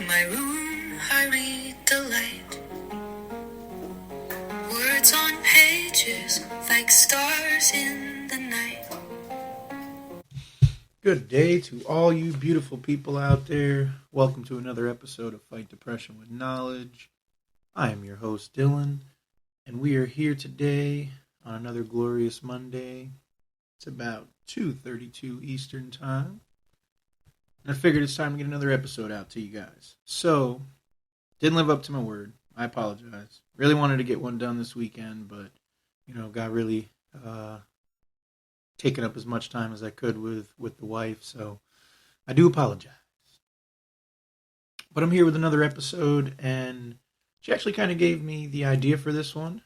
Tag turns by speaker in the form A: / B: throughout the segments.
A: my room, I read the light. Words on pages like stars in the night.
B: Good day to all you beautiful people out there. Welcome to another episode of Fight Depression with Knowledge. I am your host, Dylan, and we are here today on another glorious Monday. It's about 2:32 Eastern Time. And I figured it's time to get another episode out to you guys. So, didn't live up to my word. I apologize. Really wanted to get one done this weekend, but, got really taken up as much time as I could with the wife, so I do apologize. But I'm here with another episode, and she actually kind of gave me the idea for this one.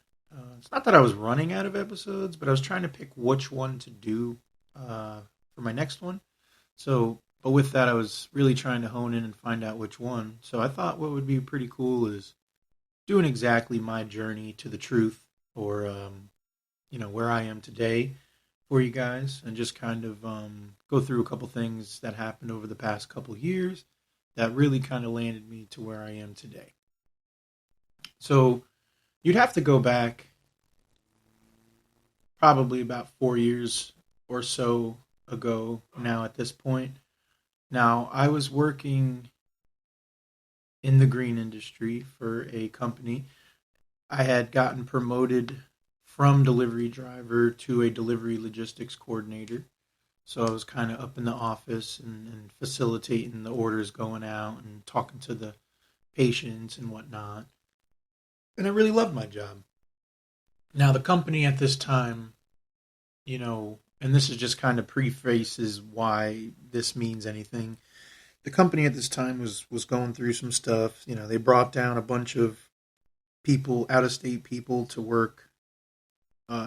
B: It's not that I was running out of episodes, but I was trying to pick which one to do for my next one. But with that, I was really trying to hone in and find out which one. So I thought what would be pretty cool is doing exactly my journey to the truth, or where I am today for you guys, and just kind of go through a couple things that happened over the past couple years that really kind of landed me to where I am today. So you'd have to go back probably about 4 years or so ago now at this point. Now, I was working in the green industry for a company. I had gotten promoted from delivery driver to a delivery logistics coordinator. So I was kind of up in the office and facilitating the orders going out and talking to the patients and whatnot. And I really loved my job. Now, the company at this time, and this is just kind of prefaces why this means anything. The company at this time was going through some stuff. They brought down a bunch of people, out-of-state people, to work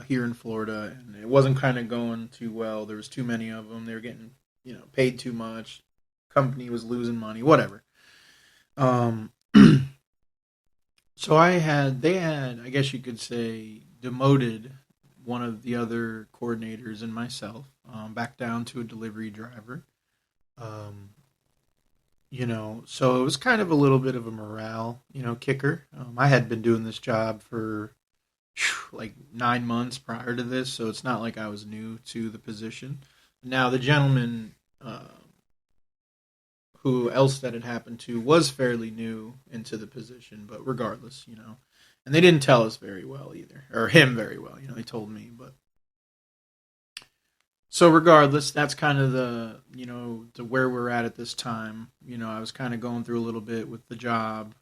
B: here in Florida, and it wasn't kind of going too well. There was too many of them. They were getting, paid too much. Company was losing money, whatever. So they had, I guess you could say, demoted one of the other coordinators and myself back down to a delivery driver. So it was kind of a little bit of a morale, kicker. I had been doing this job for like 9 months prior to this, so it's not like I was new to the position. Now, the gentleman who else that had happened to was fairly new into the position, but regardless, and they didn't tell us very well either, or him very well, they told me, but so regardless, that's kind of the where we're at this time. I was kind of going through a little bit with the job,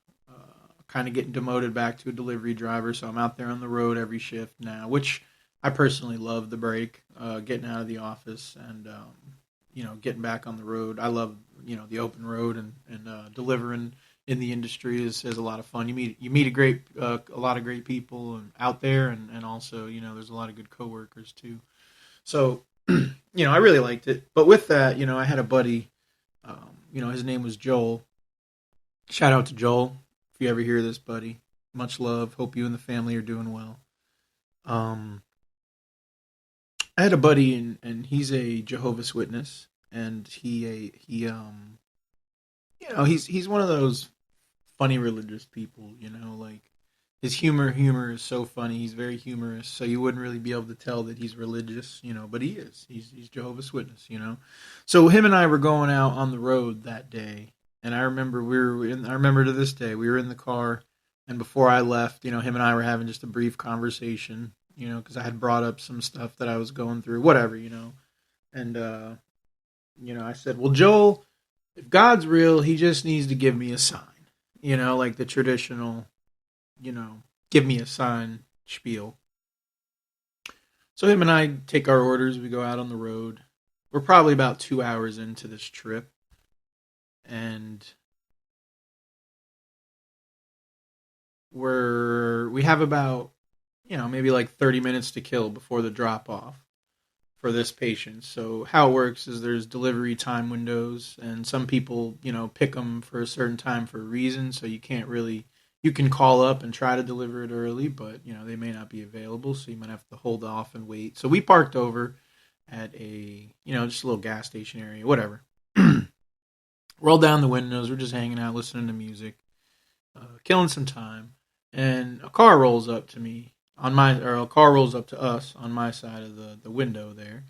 B: kind of getting demoted back to a delivery driver, so I'm out there on the road every shift now, which I personally love the break, getting out of the office and getting back on the road. I love the open road, and delivering in the industry is a lot of fun. You meet a lot of great people out there, and also there's a lot of good coworkers too. So I really liked it. But with that, I had a buddy, his name was Joel. Shout out to Joel. If you ever hear this, buddy, much love. Hope you and the family are doing well. I had a buddy, and he's a Jehovah's Witness, and he's one of those funny religious people, like his humor is so funny. He's very humorous, so you wouldn't really be able to tell that he's religious, but he is. He's Jehovah's Witness, So him and I were going out on the road that day, and I remember to this day, we were in the car, and before I left, him and I were having just a brief conversation, because I had brought up some stuff that I was going through, whatever, and I said, well, Joel, if God's real, he just needs to give me a sign, like the traditional, give me a sign spiel. So him and I take our orders. We go out on the road. We're probably about 2 hours into this trip. And we have about, maybe like 30 minutes to kill before the drop off for this patient. So how it works is there's delivery time windows, and some people, pick them for a certain time for a reason. So you can call up and try to deliver it early, but they may not be available, so you might have to hold off and wait. So we parked over at a just a little gas station area, whatever. roll down the windows. We're just hanging out, listening to music, killing some time. And a car rolls up to me or a car rolls up to us on my side of the window there.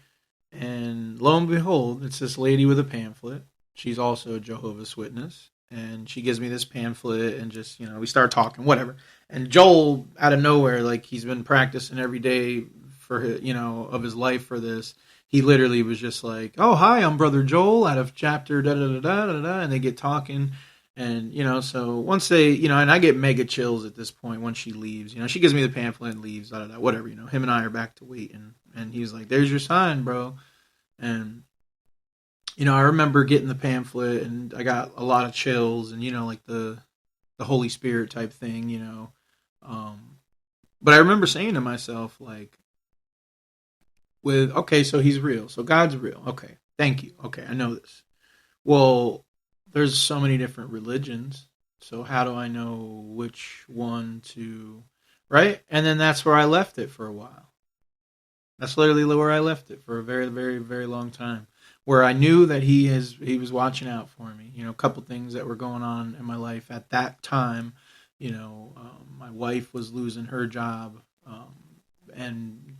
B: And lo and behold, it's this lady with a pamphlet. She's also a Jehovah's Witness. And she gives me this pamphlet and just, we start talking, whatever. And Joel, out of nowhere, like he's been practicing every day for of his life for this. He literally was just like, "Oh, hi, I'm Brother Joel out of chapter da da da da da da," and they get talking, and so once they, and I get mega chills at this point once she leaves. She gives me the pamphlet and leaves, da da da, whatever. Him and I are back to waiting, and he's like, "There's your sign, bro," and I remember getting the pamphlet, and I got a lot of chills, and like the Holy Spirit type thing, um, but I remember saying to myself, like, okay, so he's real. So God's real. Okay. Thank you. Okay, I know this. Well, there's so many different religions. So how do I know which one to, right? And then that's where I left it for a while. That's literally where I left it for a very, very, very long time. Where I knew that he was watching out for me. A couple things that were going on in my life at that time. My wife was losing her job, and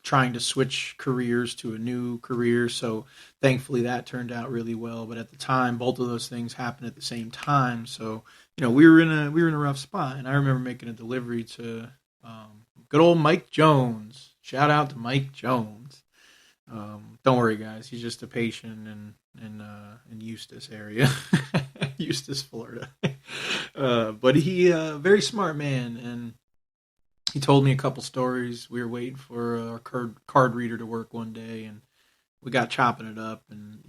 B: trying to switch careers to a new career. So thankfully that turned out really well. But at the time, both of those things happened at the same time. So we were in a rough spot. And I remember making a delivery to good old Mike Jones. Shout out to Mike Jones. Don't worry, guys. He's just a patient in Eustis area, Eustis, Florida. But he very smart man, and he told me a couple stories. We were waiting for our card reader to work one day, and we got chopping it up. And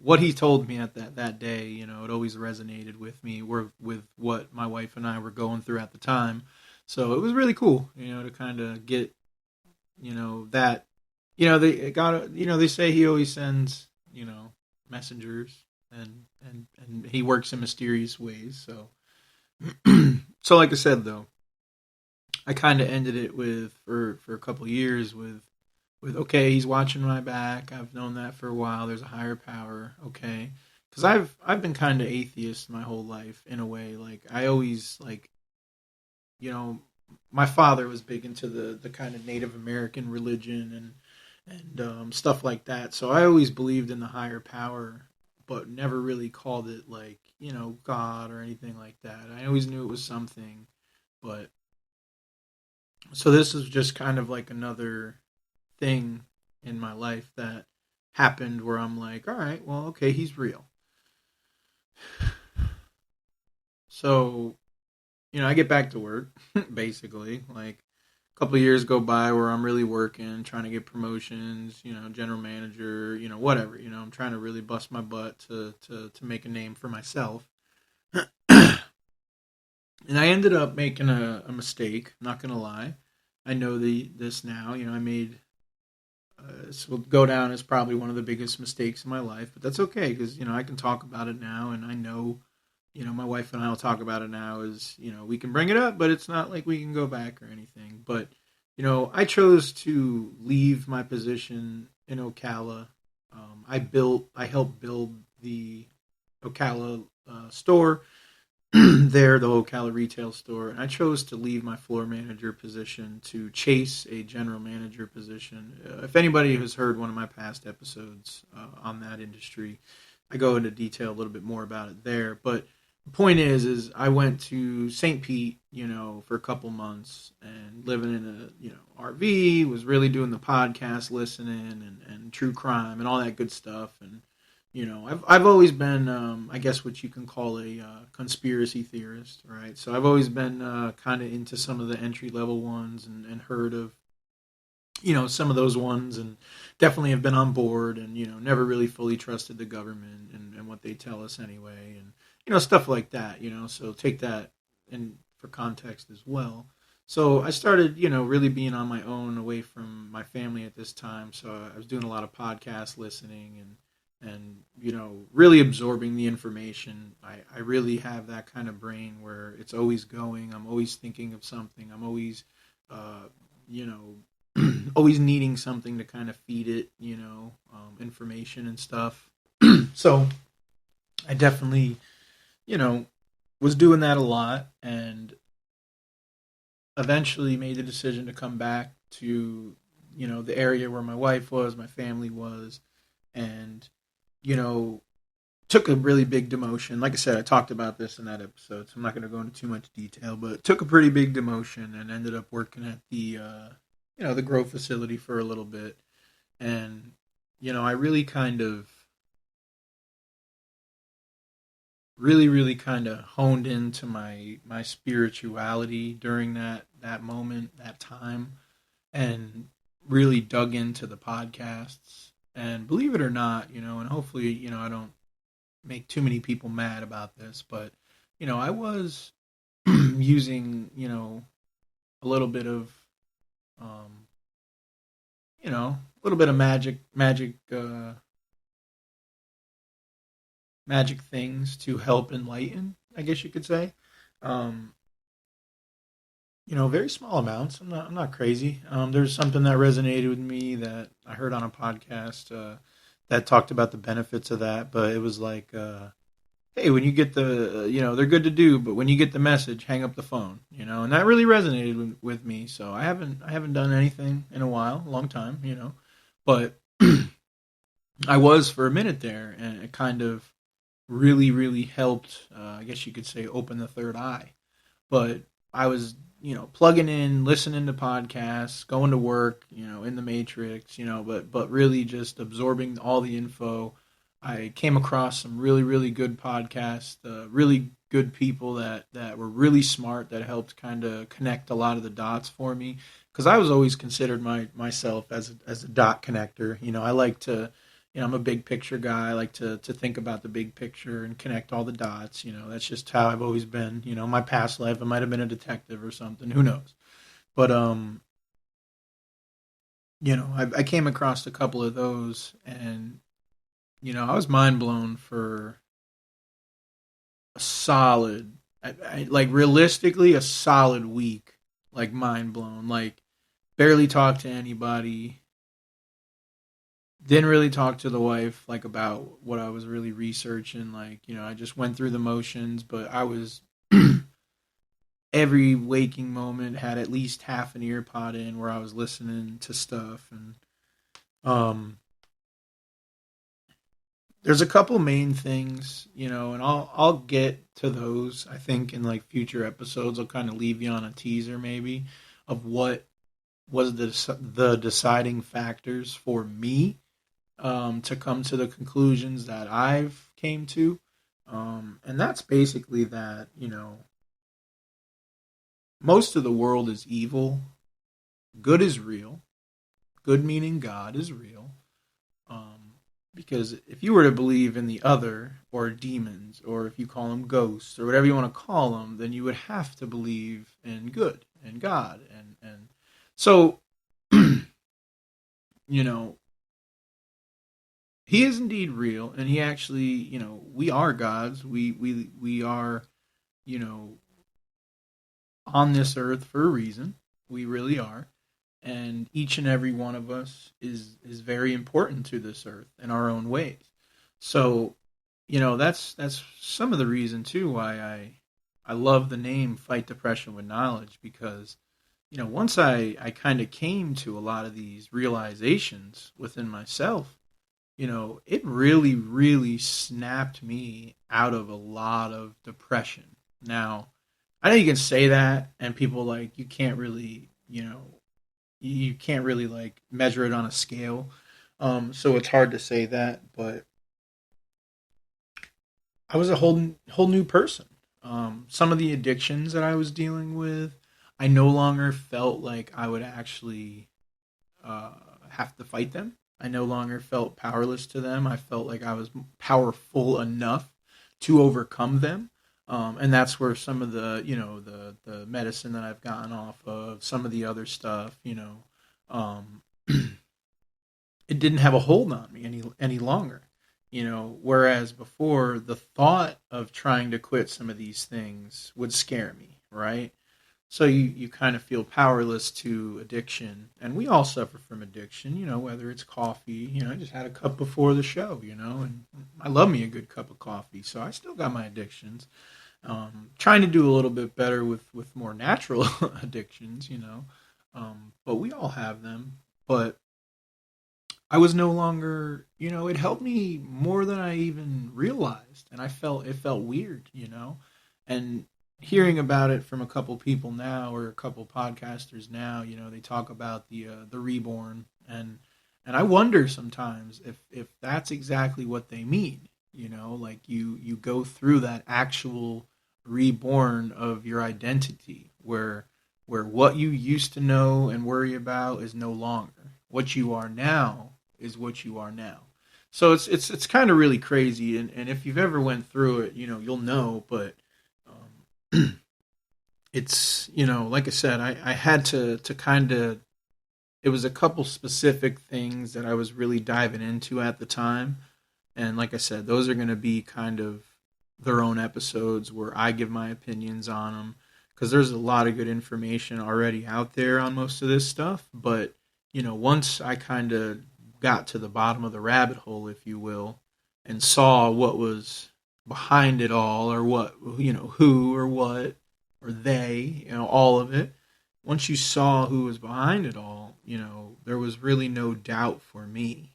B: what he told me at that day, it always resonated with me, with what my wife and I were going through at the time. So it was really cool, to kind of get, that, they say he always sends, messengers, and he works in mysterious ways. So, so like I said, though, I kind of ended it for a couple of years with okay, he's watching my back. I've known that for a while. There's a higher power. Okay, because I've been kind of atheist my whole life in a way. Like I always like, my father was big into the kind of Native American religion and stuff like that. So I always believed in the higher power, but never really called it like God or anything like that. I always knew it was something, but so this is just kind of like another thing in my life that happened where I'm like, all right, well, okay, he's real. So, I get back to work, basically. Like, a couple of years go by where I'm really working, trying to get promotions, general manager, whatever. I'm trying to really bust my butt to make a name for myself. And I ended up making a mistake. Not gonna lie, I know this now. I made this will go down as probably one of the biggest mistakes in my life, but that's okay because I can talk about it now, and I know my wife and I will talk about it now. Is we can bring it up, but it's not like we can go back or anything. But I chose to leave my position in Ocala. I helped build the Ocala store there, the Ocala retail store, and I chose to leave my floor manager position to chase a general manager position. If anybody has heard one of my past episodes on that industry, I go into detail a little bit more about it there. But the point is I went to St. Pete, for a couple months and living in a RV, was really doing the podcast listening and true crime and all that good stuff. And I've always been, I guess what you can call a conspiracy theorist, right? So I've always been kind of into some of the entry level ones and heard of, some of those ones, and definitely have been on board, and never really fully trusted the government and what they tell us anyway, and stuff like that. So take that in for context as well. So I started, really being on my own away from my family at this time. So I was doing a lot of podcast listening and really absorbing the information. I really have that kind of brain where it's always going. I'm always thinking of something. I'm always always needing something to kind of feed it, information and stuff. So I definitely, you know, was doing that a lot, and eventually made the decision to come back to, the area where my wife was, my family was, and, you know, took a really big demotion. Like I said, I talked about this in that episode, so I'm not going to go into too much detail, but took a pretty big demotion and ended up working at the grow facility for a little bit. And, I really kind of, really kind of honed into my spirituality during that moment, that time, and really dug into the podcasts. And believe it or not, and hopefully, I don't make too many people mad about this, but I was using a little bit of um, a little bit of magic things to help enlighten, I guess you could say. Um, very small amounts. I'm not crazy. There's something that resonated with me that I heard on a podcast that talked about the benefits of that, but it was like, hey, when you get they're good to do, but when you get the message, hang up the phone, and that really resonated with me. So I haven't done anything in a while, a long time, but I was for a minute there, and it kind of really, really helped. I guess you could say open the third eye. But I was, plugging in, listening to podcasts, going to work, in the matrix, but really just absorbing all the info. I came across some really, really good podcasts, really good people that were really smart, that helped kind of connect a lot of the dots for me. Because I was always considered myself as a dot connector. I like to, I'm a big picture guy. I like to think about the big picture and connect all the dots. That's just how I've always been. My past life, I might have been a detective or something. Who knows? But I came across a couple of those, and I was mind blown for a solid, like realistically, a solid week. Like mind blown. Like barely talked to anybody. Didn't really talk to the wife like about what I was really researching. Like, I just went through the motions, but I was every waking moment had at least half an ear pod in where I was listening to stuff. And um there's a couple main things, and I'll get to those, I think, in like future episodes. I'll kind of leave you on a teaser maybe of what was the deciding factors for me to come to the conclusions that I've came to. And that's basically that, most of the world is evil. Good is real. Good meaning God is real. Because if you were to believe in the other, or demons, or if you call them ghosts, or whatever you want to call them, then you would have to believe in good and God. And so, you know, he is indeed real, and he actually, we are gods. We are, you know, on this earth for a reason. We really are, and each and every one of us is very important to this earth in our own ways. So, that's some of the reason too why I love the name Fight Depression with Knowledge, because once I kind of came to a lot of these realizations within myself, it really, really snapped me out of a lot of depression. Now, I know you can say that, and people like you can't really, you can't really like measure it on a scale. So it's hard to say that, but I was a whole new person. Some of the addictions that I was dealing with, I no longer felt like I would actually uh, have to fight them. I no longer felt powerless to them. I felt like I was powerful enough to overcome them. And that's where some of the, the medicine that I've gotten off of, some of the other stuff, um, it didn't have a hold on me any longer. Whereas before, the thought of trying to quit some of these things would scare me, right? So you kind of feel powerless to addiction. And we all suffer from addiction, whether it's coffee. I just had a cup before the show, and I love me a good cup of coffee. So I still got my addictions. Trying to do a little bit better with more natural addictions, but we all have them. But I was no longer, it helped me more than I even realized, and it felt weird, and hearing about it from a couple people now, or a couple podcasters now, they talk about the reborn, and I wonder sometimes if that's exactly what they mean, like you go through that actual reborn of your identity, where what you used to know and worry about is no longer. What you are now is what you are now. So it's kind of really crazy, and if you've ever went through it, you'll know. But it's like I said, I had to kind of. It was a couple specific things that I was really diving into at the time, and like I said, those are going to be kind of their own episodes where I give my opinions on them, because there's a lot of good information already out there on most of this stuff. But once I kind of got to the bottom of the rabbit hole, if you will, and saw what was behind it all, or what, who or what or they, all of it. Once you saw who was behind it all, there was really no doubt for me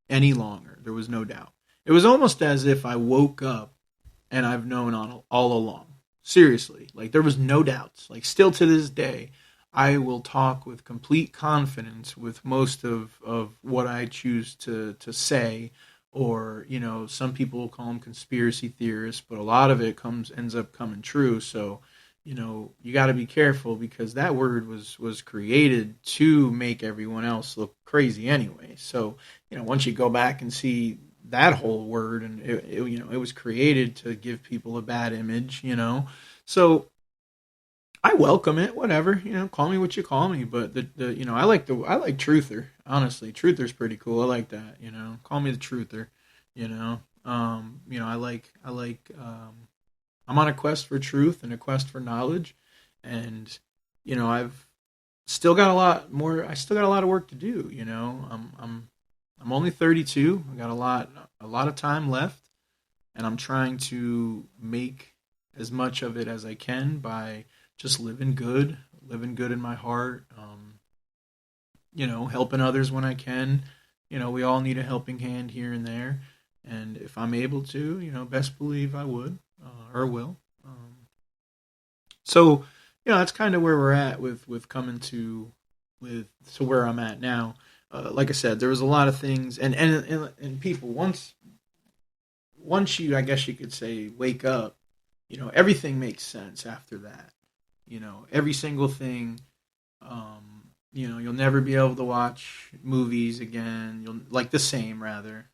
B: any longer. There was no doubt. It was almost as if I woke up and I've known all along. Seriously, like there was no doubts. Like still to this day, I will talk with complete confidence with most of what I choose to say, or some people will call them conspiracy theorists, but a lot of it ends up coming true. So you got to be careful, because that word was created to make everyone else look crazy anyway. So once you go back and see that whole word, and it was created to give people a bad image. So I welcome it, whatever, call me what you call me, but the I like truther, honestly. Truther's pretty cool. I like that, call me the truther, I'm on a quest for truth and a quest for knowledge, and I've still got a lot more. I still got a lot of work to do. I'm only 32. I got a lot of time left, and I'm trying to make as much of it as I can by just living good in my heart. Helping others when I can. We all need a helping hand here and there, and if I'm able to, best believe I would, or will. So, that's kind of where we're at with coming to where I'm at now. Like I said, there was a lot of things, and people, once you, I guess you could say, wake up, everything makes sense after that. Every single thing. You'll never be able to watch movies again. You'll like the same rather.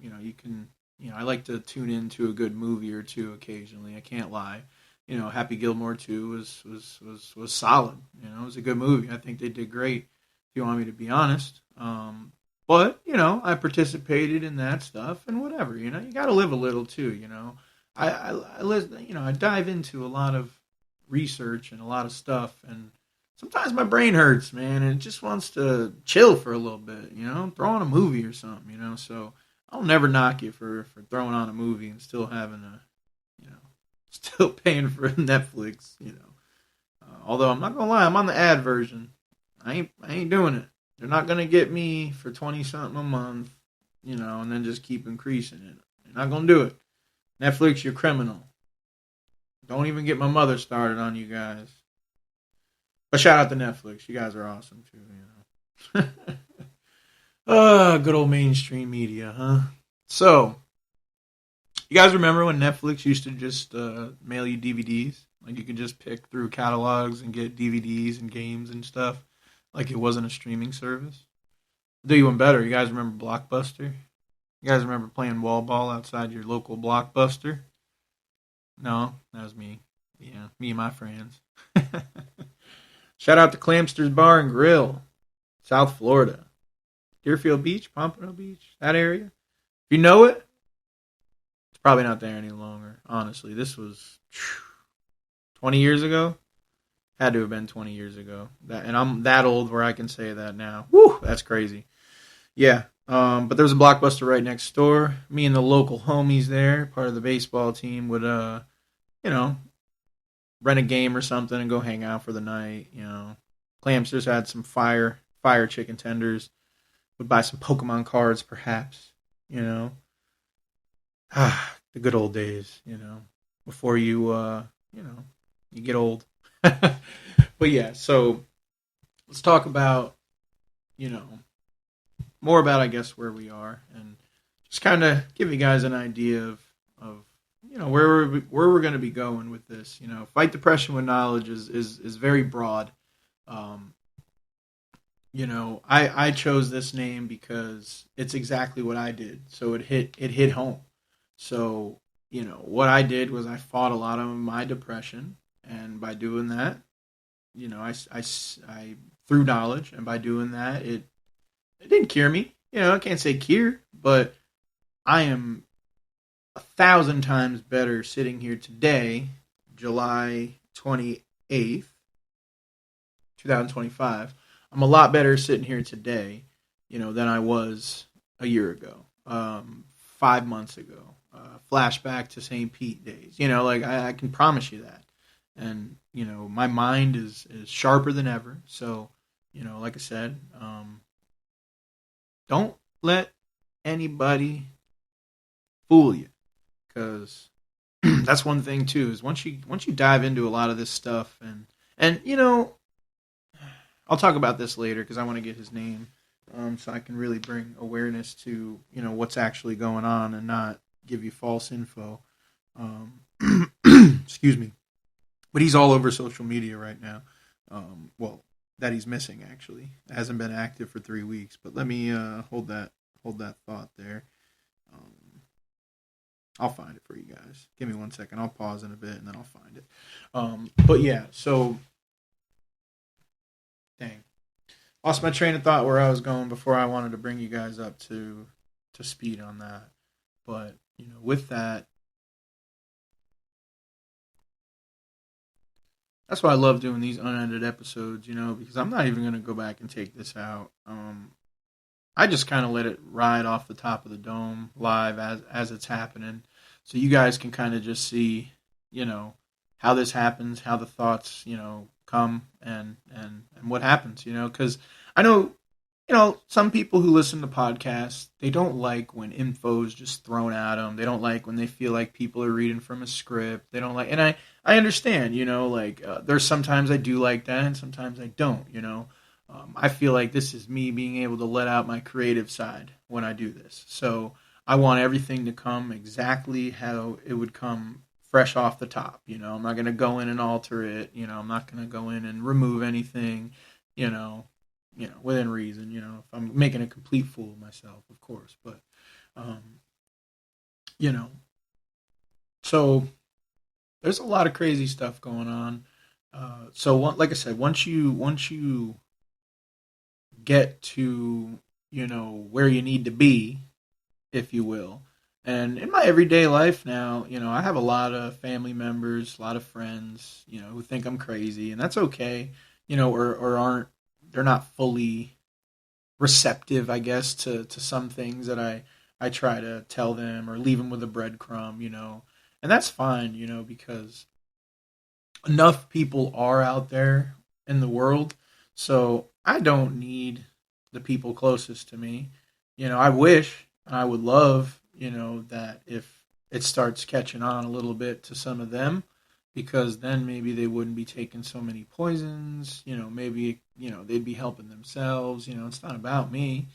B: You can. I like to tune into a good movie or two occasionally. I can't lie. Happy Gilmore 2 was solid. It was a good movie. I think they did great, if you want me to be honest. But I participated in that stuff and whatever. You got to live a little too. I dive into a lot of research and a lot of stuff, and sometimes my brain hurts, man, and it just wants to chill for a little bit. Throw on a movie or something. So I'll never knock you for throwing on a movie and still having still paying for Netflix. Although I'm not gonna lie, I'm on the ad version. I ain't doing it. They're not gonna get me for 20 something a month, and then just keep increasing it. They're not gonna do it. Netflix, you're criminal. Don't even get my mother started on you guys. But shout out to Netflix. You guys are awesome too. Good old mainstream media, huh? So, you guys remember when Netflix used to just mail you DVDs? Like you could just pick through catalogs and get DVDs and games and stuff. Like it wasn't a streaming service. I'll do you one better. You guys remember Blockbuster? You guys remember playing wall ball outside your local Blockbuster? No, that was me. Yeah, me and my friends. Shout out to Clamster's Bar and Grill, South Florida. Deerfield Beach, Pompano Beach, that area. If you know it, it's probably not there any longer, honestly. This was 20 years ago. Had to have been 20 years ago. And I'm that old where I can say that now. Woo, that's crazy. Yeah. But there's a Blockbuster right next door. Me and the local homies there, part of the baseball team, would you know, rent a game or something and go hang out for the night. Clamsters had some fire chicken tenders. Would buy some Pokemon cards, perhaps. You know, the good old days. Before you get old. But yeah, so let's talk about you know more about, I guess, where we are, and just kind of give you guys an idea of where we're going to be going with this. Fight depression with knowledge is very broad. um I chose this name because it's exactly what I did, so it hit home. So what I did was I fought a lot of my depression, and by doing that, I through knowledge, and by doing that, it didn't cure me. I can't say cure, but I am 1,000 times better sitting here today, July 28th, 2025. I'm a lot better sitting here today, than I was a year ago, 5 months ago. Flashback to St. Pete days. Like I can promise you that. And my mind is sharper than ever. So, like I said, don't let anybody fool you, because that's one thing too. Is once you dive into a lot of this stuff, and I'll talk about this later because I want to get his name, so I can really bring awareness to what's actually going on and not give you false info. Excuse me, but he's all over social media right now. Well, that he's missing, actually. Hasn't been active for 3 weeks. But let me hold that thought there. I'll find it for you guys. Give me 1 second. I'll pause in a bit and then I'll find it. But yeah, so dang, lost my train of thought where I was going before I wanted to bring you guys up to speed on that. But with that, that's why I love doing these unedited episodes, because I'm not even going to go back and take this out. I just kind of let it ride off the top of the dome live as it's happening. So you guys can kind of just see, how this happens, how the thoughts, come and what happens, because I know, some people who listen to podcasts, they don't like when info is just thrown at them. They don't like when they feel like people are reading from a script. They don't like, and I understand, there's sometimes I do like that and sometimes I don't, I feel like this is me being able to let out my creative side when I do this. So I want everything to come exactly how it would come fresh off the top. I'm not going to go in and alter it. I'm not going to go in and remove anything, within reason, if I'm making a complete fool of myself, of course. But, um, you know, so there's a lot of crazy stuff going on. Like I said, once you get to where you need to be, if you will. And in my everyday life now, I have a lot of family members, a lot of friends, who think I'm crazy, and that's okay, or aren't, they're not fully receptive, I guess, to some things that I try to tell them or leave them with a breadcrumb, and that's fine, because enough people are out there in the world, so I don't need the people closest to me. I wish, I would love, that if it starts catching on a little bit to some of them, because then maybe they wouldn't be taking so many poisons, maybe, they'd be helping themselves, it's not about me.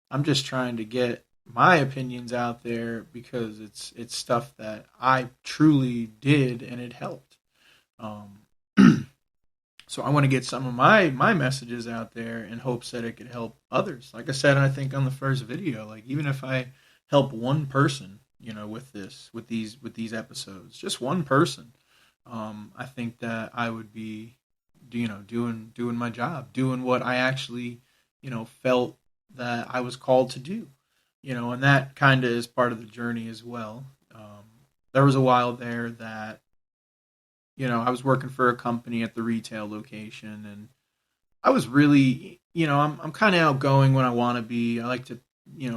B: I'm just trying to get my opinions out there because it's stuff that I truly did and it helped. Um, so I want to get some of my messages out there in hopes that it could help others. Like I said, I think on the first video, like even if I help one person, with these episodes, just one person, I think that I would be, doing my job, doing what I actually, felt that I was called to do, and that kind of is part of the journey as well. There was a while there that I was working for a company at the retail location, and I was really, I'm kind of outgoing when I want to be. I like to,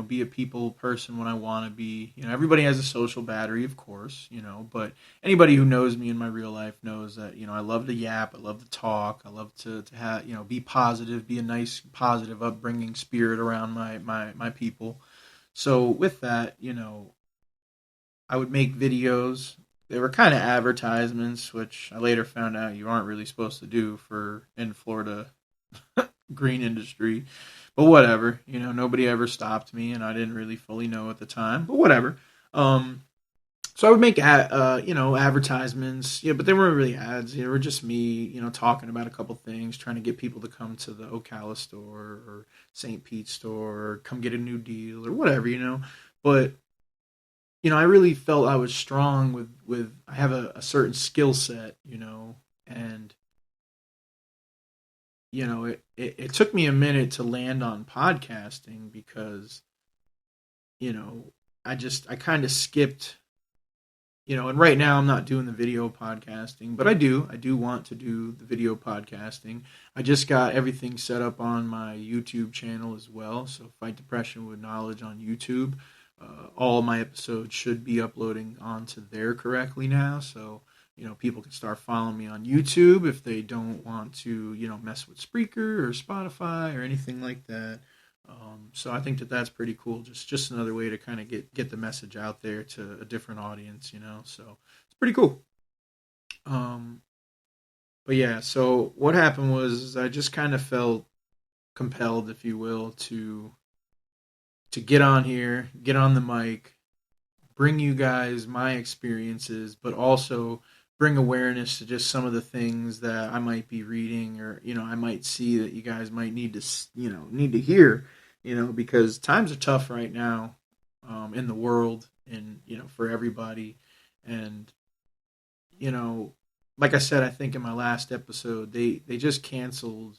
B: be a people person when I want to be. Everybody has a social battery, of course, but anybody who knows me in my real life knows that, I love to yap, I love to talk, I love to have, be positive, be a nice, positive, upbringing spirit around my people. So with that, I would make videos. They were kind of advertisements, which I later found out you aren't really supposed to do for in Florida green industry. But whatever, nobody ever stopped me, and I didn't really fully know at the time. But whatever. Um, so I would make advertisements, yeah, but they weren't really ads. They were just me, talking about a couple things, trying to get people to come to the Ocala store or St. Pete store, or come get a new deal or whatever. But I really felt I was strong with I have a certain skill set, and it took me a minute to land on podcasting because you know I kind of skipped, and right now I'm not doing the video podcasting, but I do want to do the video podcasting. I just got everything set up on my YouTube channel as well, so Fight Depression with Knowledge on YouTube. All my episodes should be uploading onto there correctly now, so people can start following me on YouTube if they don't want to mess with Spreaker or Spotify or anything like that. So I think that that's pretty cool. Just another way to kind of get the message out there to a different audience. So it's pretty cool. Um, but yeah, so what happened was I just kind of felt compelled, if you will, to get on here, get on the mic, bring you guys my experiences, but also bring awareness to just some of the things that I might be reading, or I might see that you guys might need to hear, because times are tough right now, in the world, and for everybody. And you know like I said, I think in my last episode, they just canceled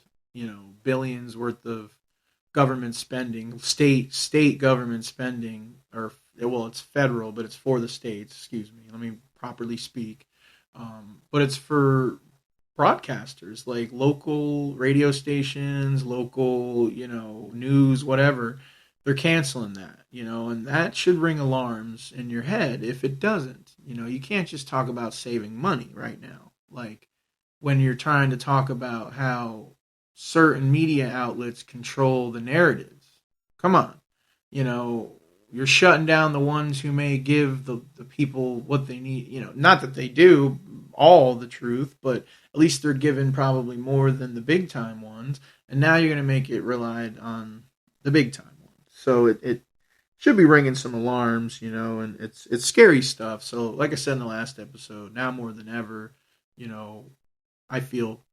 B: billions worth of government spending, state government spending, or well, it's federal, but it's for the states. Excuse me, let me properly speak. But it's for broadcasters like local radio stations, local news, whatever. They're canceling that, and that should ring alarms in your head. If it doesn't, you can't just talk about saving money right now. Like when you're trying to talk about how certain media outlets control the narratives. Come on. You know, you're shutting down the ones who may give the people what they need. Not that they do all the truth, but at least they're given probably more than the big time ones. And now you're going to make it relied on the big time ones. So it should be ringing some alarms, and it's scary stuff. So, like I said in the last episode, now more than ever, you know, I feel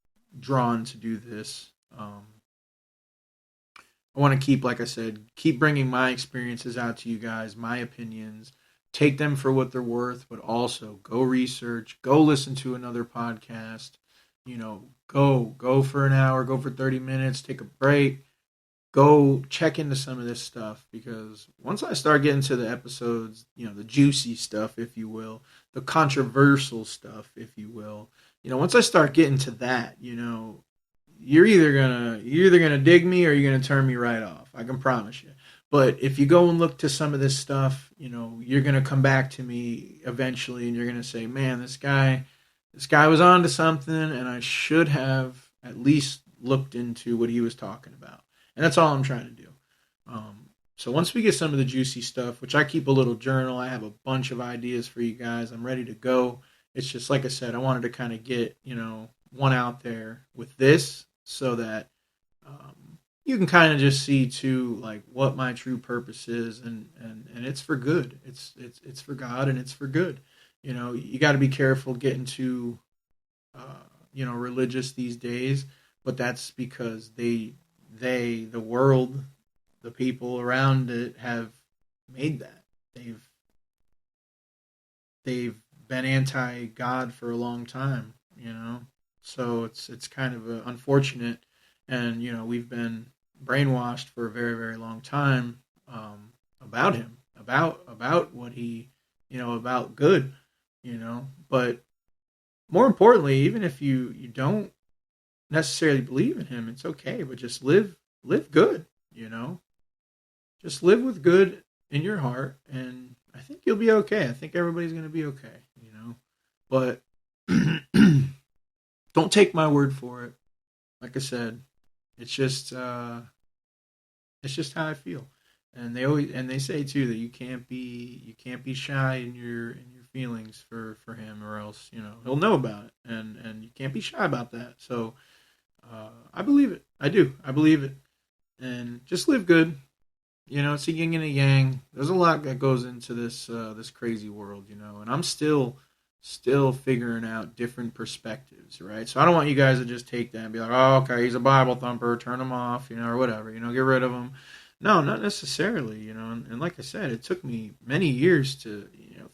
B: drawn to do this. I want to keep, like I said, keep bringing my experiences out to you guys, my opinions. Take them for what they're worth, but also go research, go listen to another podcast. Go for an hour, go for 30 minutes, take a break, go check into some of this stuff, because once I start getting to the episodes, the juicy stuff, if you will, the controversial stuff, if you will, once I start getting to that, you're either gonna dig me or you're gonna turn me right off. I can promise you. But if you go and look to some of this stuff, you're gonna come back to me eventually, and you're gonna say, "Man, this guy was on to something, and I should have at least looked into what he was talking about." And that's all I'm trying to do. So once we get some of the juicy stuff, which I keep a little journal, I have a bunch of ideas for you guys. I'm ready to go. It's just like I said, I wanted to kind of get one out there with this, so that you can kind of just see too, like, what my true purpose is, and it's for good. It's for God, and it's for good. You got to be careful getting too religious these days, but that's because the world, the people around it have made that. They've been anti God for a long time, So it's kind of unfortunate, and we've been brainwashed for a very, very long time, about him, about what he, about good, But more importantly, even if you don't necessarily believe in him, it's okay, but just live good, you know? Just live with good in your heart, and I think you'll be okay. I think everybody's going to be okay, you know? But don't take my word for it. Like I said, it's just it's just how I feel. And they say too that you can't be shy in your feelings for him, or else he'll know about it, and you can't be shy about that. So I believe it. I do. I believe it. And just live good. It's a yin and a yang. There's a lot that goes into this crazy world, and I'm still figuring out different perspectives, right? So I don't want you guys to just take that and be like, oh, okay, he's a Bible thumper, turn him off, or whatever, get rid of him. No, not necessarily, and like I said, it took me many years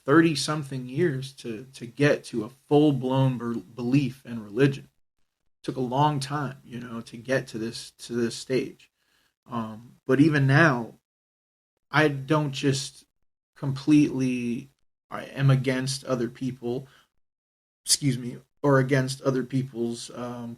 B: 30 something years to get to a full blown belief in religion. It took a long time, to get to this stage. But even now, I don't just completely I am against other people, excuse me, or against other people's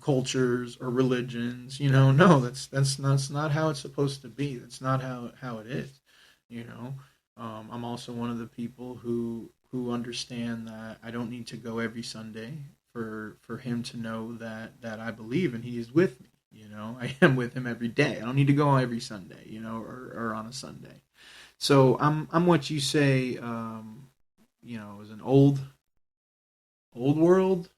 B: cultures or religions. No, that's not how it's supposed to be. That's not how it is. You know, I'm also one of the people who understand that I don't need to go every Sunday for him to know that I believe and he is with me. I am with him every day. I don't need to go every Sunday, or on a Sunday. So I'm what you say, as an old world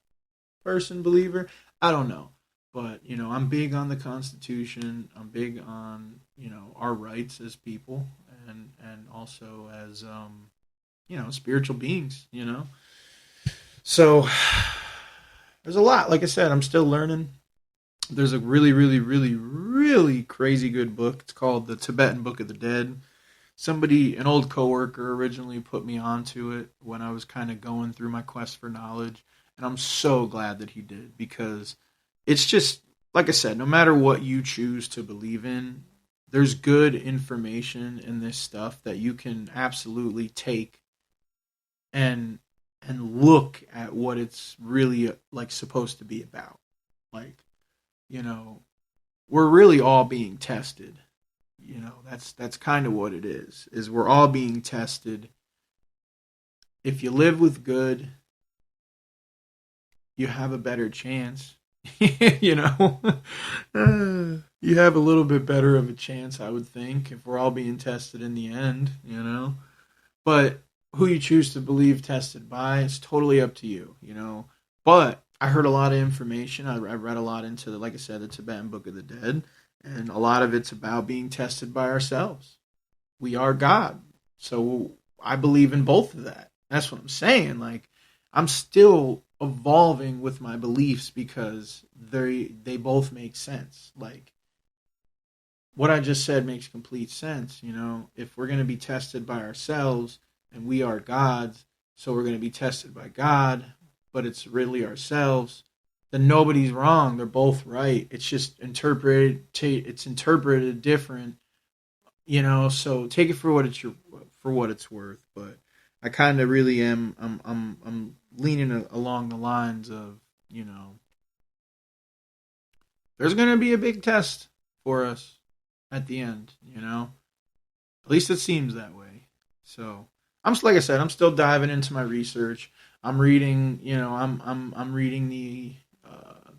B: person believer. I don't know, but I'm big on the Constitution. I'm big on our rights as people, and also as spiritual beings. So there's a lot. Like I said, I'm still learning. There's a really, really, really, really crazy good book. It's called The Tibetan Book of the Dead. An old coworker, originally put me onto it when I was kind of going through my quest for knowledge, and I'm so glad that he did, because it's just like I said, no matter what you choose to believe in, there's good information in this stuff that you can absolutely take and look at what it's really like supposed to be about. Like, you know, we're really all being tested. That's kind of what it is we're all being tested. If you live with good, you have a better chance. you know you have a little bit better of a chance, I would think, if we're all being tested in the end. But who you choose to believe tested by, it's totally up to you. But I heard a lot of information. I read a lot into like I said, the Tibetan Book of the Dead, and a lot of it's about being tested by ourselves. We are God. So I believe in both of that. That's what I'm saying. Like, I'm still evolving with my beliefs because they both make sense. Like, what I just said makes complete sense. If we're going to be tested by ourselves and we are gods, so we're going to be tested by God, but it's really ourselves, then nobody's wrong. They're both right. It's just interpreted different. So take it for what it's worth. But I kind of really am. I'm leaning along the lines of there's going to be a big test for us at the end. At least it seems that way. So like I said, I'm still diving into my research. I'm reading. I'm reading the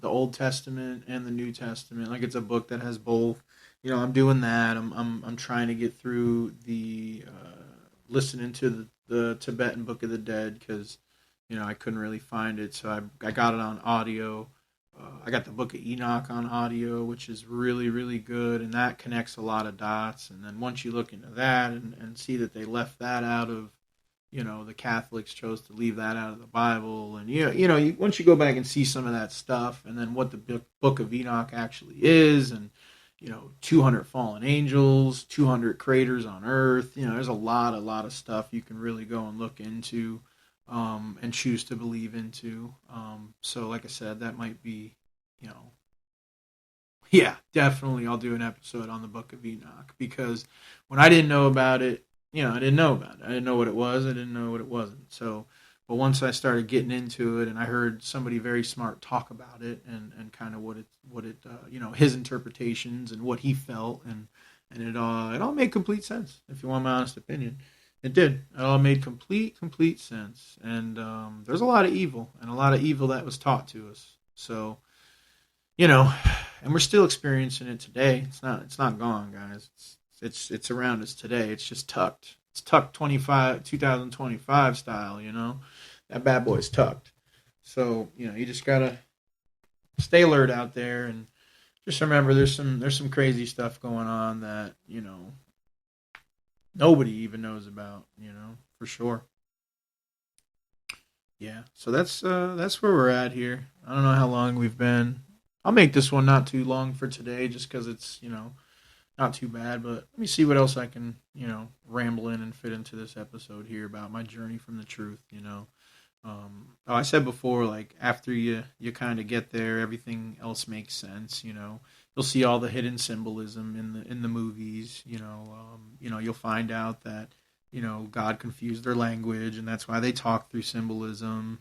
B: Old Testament and the New Testament. Like, it's a book that has both. I'm doing that. I'm trying to get through the listening to the Tibetan Book of the Dead, because I couldn't really find it, so I got it on audio. I got the Book of Enoch on audio, which is really, really good, and that connects a lot of dots. And then once you look into that and see that they left that out of, the Catholics chose to leave that out of the Bible, and once you go back and see some of that stuff, and then what the Book of Enoch actually is, and 200 fallen angels, 200 craters on Earth. There's a lot of stuff you can really go and look into, and choose to believe into. So, like I said, that might be, yeah, definitely I'll do an episode on the Book of Enoch, because when I didn't know about it, I didn't know about it. I didn't know what it was. I didn't know what it wasn't. So But once I started getting into it, and I heard somebody very smart talk about it, and kind of his interpretations and what he felt, and it all made complete sense. If you want my honest opinion, it did. It all made complete sense. And there's a lot of evil, and a lot of evil that was taught to us. So, you know, and we're still experiencing it today. It's not gone, guys. It's around us today. It's just tucked. It's tucked 2025 style, That bad boy's tucked. So, you just gotta stay alert out there, and just remember there's some crazy stuff going on that, nobody even knows about, for sure. Yeah. So that's where we're at here. I don't know how long we've been. I'll make this one not too long for today, just because it's, not too bad. But let me see what else I can, ramble in and fit into this episode here about my journey from the truth. I said before, like, after you kind of get there, everything else makes sense. You'll see all the hidden symbolism in the movies. You'll find out that God confused their language, and that's why they talk through symbolism.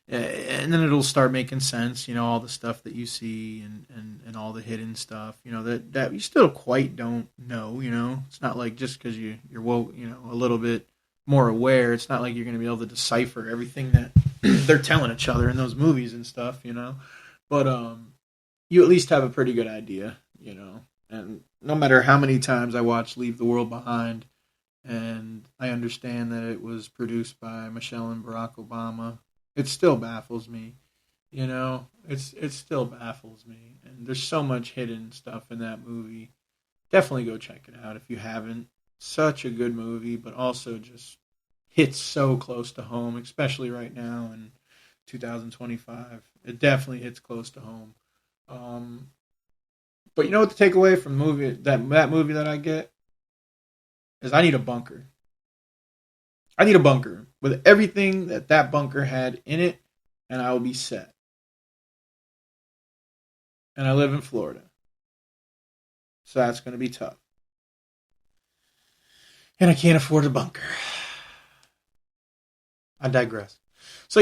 B: And then it'll start making sense. All the stuff that you see, and all the hidden stuff. That you still quite don't know. It's not like just because you're woke, a little bit more aware, it's not like you're going to be able to decipher everything that they're telling each other in those movies and stuff, But you at least have a pretty good idea, And no matter how many times I watch Leave the World Behind, and I understand that it was produced by Michelle and Barack Obama, it still baffles me, It still baffles me, and there's so much hidden stuff in that movie. Definitely go check it out if you haven't. Such a good movie, but also just hits so close to home, especially right now in 2025. It definitely hits close to home. But you know what the takeaway from the movie that movie that I get is I need a bunker. I need a bunker with everything that bunker had in it, and I will be set. And I live in Florida, so that's going to be tough. And I can't afford a bunker. I digress. So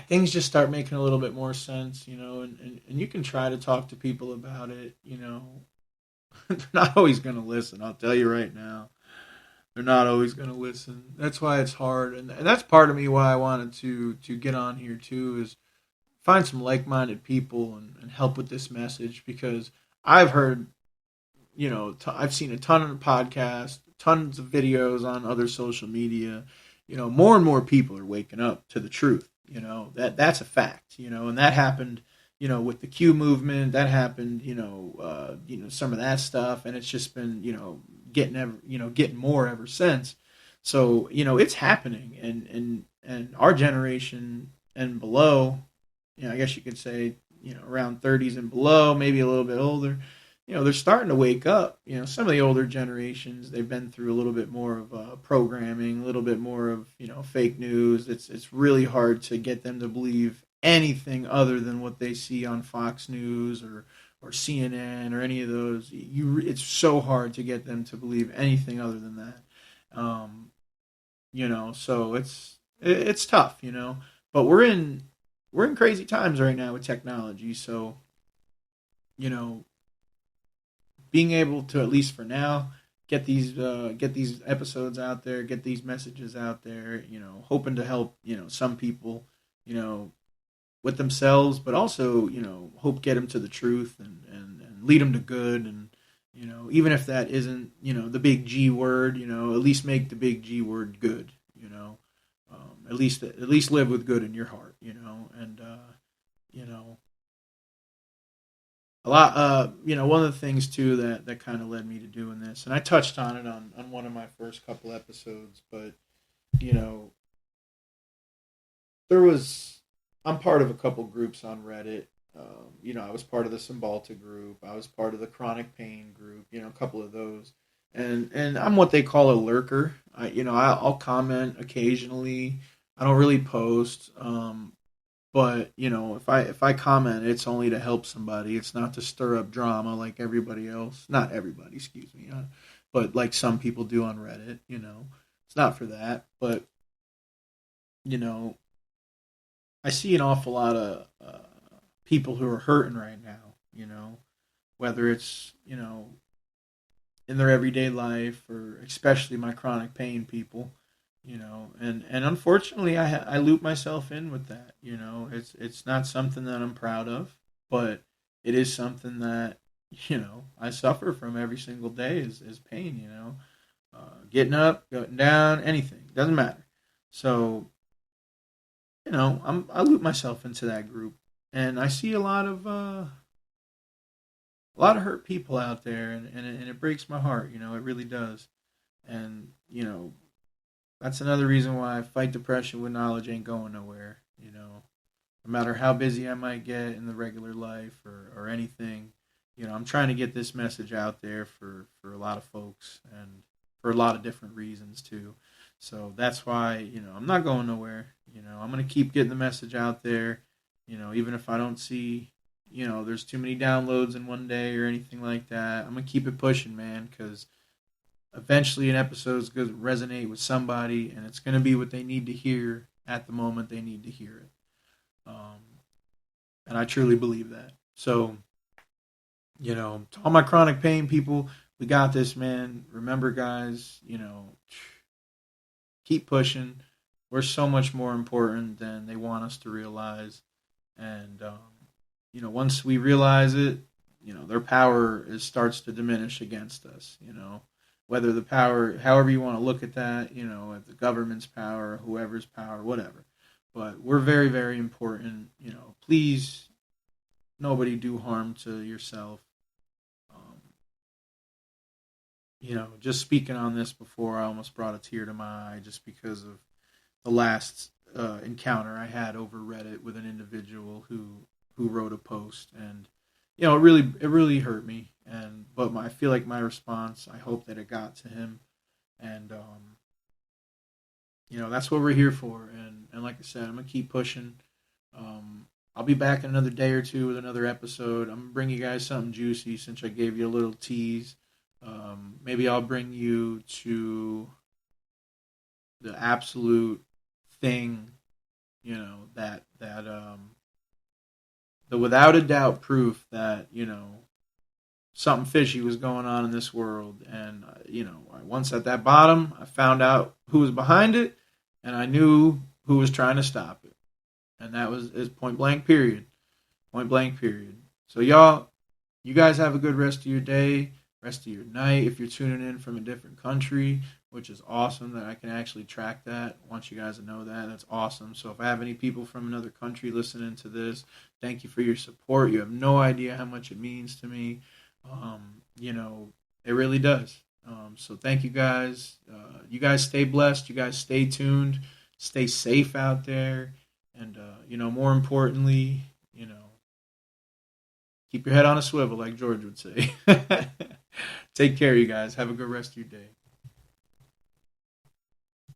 B: things just start making a little bit more sense, and you can try to talk to people about it, They're not always going to listen, I'll tell you right now. They're not always going to listen. That's why it's hard, and that's part of me why I wanted to get on here too, is find some like-minded people and help with this message, because I've heard, I've seen a ton of podcasts, tons of videos on other social media. More and more people are waking up to the truth. That's a fact. And that happened, with the Q movement. That happened, some of that stuff, and it's just been, getting more ever since. So it's happening, and our generation and below, I guess you could say, around 30s and below, maybe a little bit older. They're starting to wake up. Some of the older generations, they've been through a little bit more of programming, a little bit more of, fake news. It's really hard to get them to believe anything other than what they see on Fox News or CNN or any of those. It's so hard to get them to believe anything other than that. So it's tough, But we're in crazy times right now with technology. So, being able to, at least for now, get these episodes out there, get these messages out there, hoping to help, some people, with themselves, but also, hope get them to the truth and lead them to good. And, even if that isn't, the big G word, at least make the big G word good, at least live with good in your heart, and, a lot, one of the things too that kind of led me to doing this, and I touched on it on one of my first couple episodes, but I'm part of a couple groups on Reddit. I was part of the Cymbalta group. I was part of the Chronic Pain group. A couple of those, and I'm what they call a lurker. I'll comment occasionally. I don't really post. But if I comment, it's only to help somebody. It's not to stir up drama like everybody else. Not everybody, excuse me. But like some people do on Reddit. It's not for that, but you know, I see an awful lot of people who are hurting right now. Whether it's in their everyday life or especially my chronic pain people. And unfortunately, I loop myself in with that. It's not something that I'm proud of, but it is something that I suffer from every single day is pain. Getting up, going down, anything doesn't matter. So I loop myself into that group, and I see a lot of hurt people out there, and it breaks my heart. It really does. And that's another reason why fight depression with knowledge ain't going nowhere. No matter how busy I might get in the regular life or anything, I'm trying to get this message out there for a lot of folks and for a lot of different reasons too. So that's why, I'm not going nowhere. I'm going to keep getting the message out there, even if I don't see, there's too many downloads in one day or anything like that. I'm going to keep it pushing, man, because eventually an episode is going to resonate with somebody, and it's going to be what they need to hear at the moment they need to hear it. And I truly believe that. So, to all my chronic pain people, we got this, man. Remember, guys, keep pushing. We're so much more important than they want us to realize. And, once we realize it, their power starts to diminish against us, whether the power, however you want to look at that, at the government's power, whoever's power, whatever. But we're very, very important. Please, nobody do harm to yourself. Just speaking on this before, I almost brought a tear to my eye just because of the last encounter I had over Reddit with an individual who wrote a post, and it really hurt me. But I feel like my response, I hope that it got to him, and that's what we're here for. And like I said, I'm gonna keep pushing. I'll be back in another day or two with another episode. I'm gonna bring you guys something juicy since I gave you a little tease. Maybe I'll bring you to the absolute thing, that the without a doubt proof that something fishy was going on in this world. And once at that bottom, I found out who was behind it, and I knew who was trying to stop it, and that is point blank period. Point blank period. So y'all, you guys have a good rest of your day, rest of your night. If you're tuning in from a different country, which is awesome that I can actually track that. I want you guys to know that. That's awesome. So if I have any people from another country listening to this, thank you for your support. You have no idea how much it means to me. It really does. So thank you guys. You guys stay blessed. You guys stay tuned. Stay safe out there. And, more importantly, keep your head on a swivel, like George would say. Take care, you guys. Have a good rest of your day.